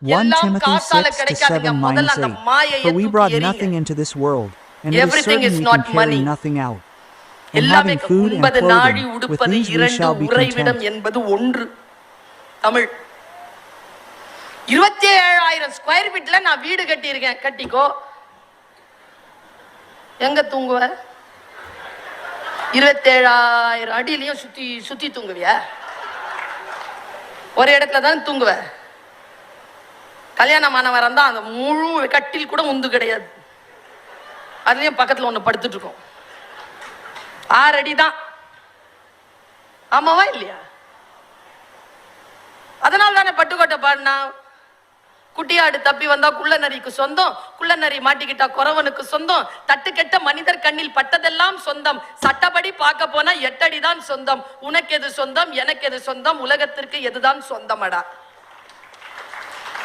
1 Timothy 6-7 says, For we brought nothing into this world, and it is certain we can carry nothing out. And having food and clothing, with these we shall be content. என்பது ஒன்று. Tamil 27,000 square ஃபீட்ல நான் வீடு கட்டி இருக்கேன். கட்டிக்கோ. எங்க தூங்குவ? 27,000 அடியிலையும் சுத்தி சுத்தி தூங்குவியா? ஒரு இடத்துல தான் தூங்குவ. கல்யாணமானவரா தான் அந்த முழு கட்டில் கூட முந்து கிடையாது. அதுலயும் பக்கத்துல ஒண்ணு படுத்துட்டு இருக்கோம். 6 அடி தான். ஆமாவா இல்லையா? அதனால தானே பட்டுக்கோட்டை பாடினா, குட்டியாடு தப்பி வந்தா குள்ள நரிக்கு சொந்தம், குள்ள நரி மாட்டிக்கிட்டா குறவனுக்கு சொந்தம், தட்டுக்கெட்ட மனிதர் கண்ணில் பட்டதெல்லாம் சொந்தம், சட்டப்படி பார்க்க போனா 8 அடி தான் சொந்தம், உனக்கு எது சொந்தம் எனக்கு எது சொந்தம், உலகத்திற்கு எதுதான் சொந்தமடா.